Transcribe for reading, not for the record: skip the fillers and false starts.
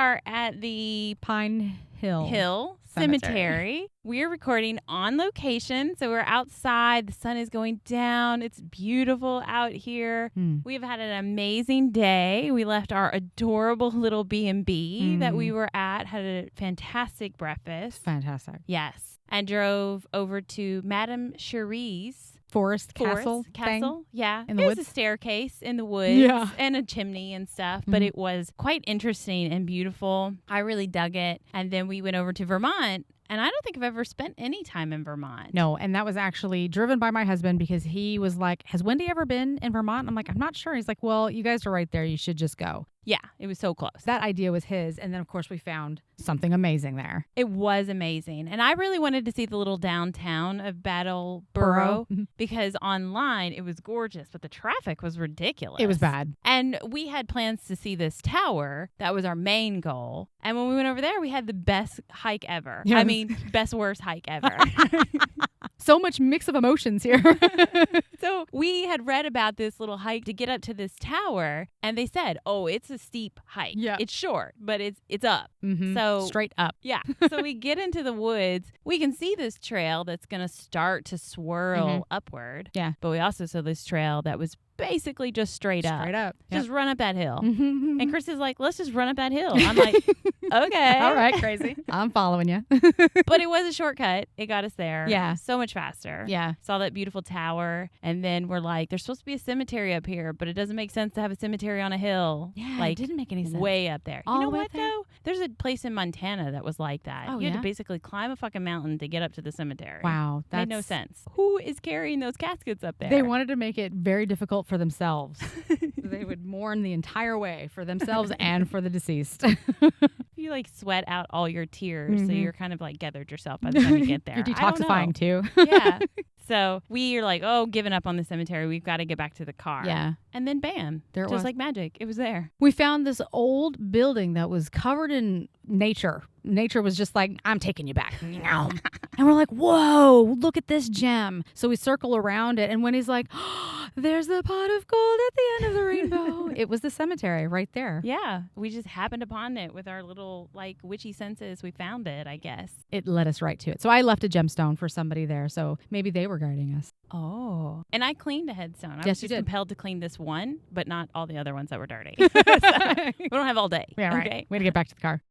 are at the Pine Hill Cemetery. We're recording on location, so we're outside. The sun is going down. It's beautiful out here. We've had an amazing day. We left our adorable little B&B that we were at, had a fantastic breakfast. Fantastic. Yes. And drove over to Madame Cherie's Forest Castle thing? Yeah. In the There's woods? a staircase in the woods and a chimney and stuff, but it was quite interesting and beautiful. I really dug it. And then we went over to Vermont. And I don't think I've ever spent any time in Vermont. No, and that was actually driven by my husband because he was like, has Wendy ever been in Vermont? I'm like, I'm not sure. He's like, well, you guys are right there. You should just go. Yeah, it was so close. That idea was his. And then, of course, we found something amazing there. It was amazing. And I really wanted to see the little downtown of Brattleboro because online it was gorgeous, but the traffic was ridiculous. It was bad. And we had plans to see this tower. That was our main goal. And when we went over there, we had the best hike ever. Yes. I mean, best worst hike ever. So much mix of emotions here. So we had read about this little hike to get up to this tower, and they said, oh, it's a steep hike. Yeah. It's short, but it's up. So straight up. Yeah. So we get into the woods. We can see this trail that's going to start to swirl upward. Yeah. But we also saw this trail that was basically just straight up. Straight up. Just run up that hill. And Chris is like, let's just run up that hill. I'm like, okay. All right, crazy. I'm following you. But it was a shortcut. It got us there. Yeah. So much faster. Yeah. Saw that beautiful tower. And then we're like, there's supposed to be a cemetery up here, but it doesn't make sense to have a cemetery on a hill. Yeah, like, it didn't make any sense. Way up there. All you know the way what, up there? though? There's a place in Montana that was like that. Oh, you had yeah? to basically climb a fucking mountain to get up to the cemetery. Wow. Made no sense. Who is carrying those caskets up there? They wanted to make it very difficult for themselves. They would mourn the entire way for themselves and for the deceased. You like sweat out all your tears, so you're kind of like gathered yourself by the time you get there. You're detoxifying too. Yeah. So we are like, oh, giving up on the cemetery. We've got to get back to the car. Yeah. And then bam, There it just was. like magic, it was there. We found this old building that was covered in nature. Nature was just like, I'm taking you back. And we're like, whoa, look at this gem. So we circle around it. And when he's like, oh, there's the pot of gold at the end of the rainbow. It was the cemetery right there. Yeah. We just happened upon it with our little like witchy senses. We found it, I guess. It led us right to it. So I left a gemstone for somebody there. So maybe they were guiding us. Oh. And I cleaned a headstone. I was Yes, you just did. compelled to clean this one, but not all the other ones that were dirty. So, we don't have all day. Yeah, right. Okay. Way to get back to the car.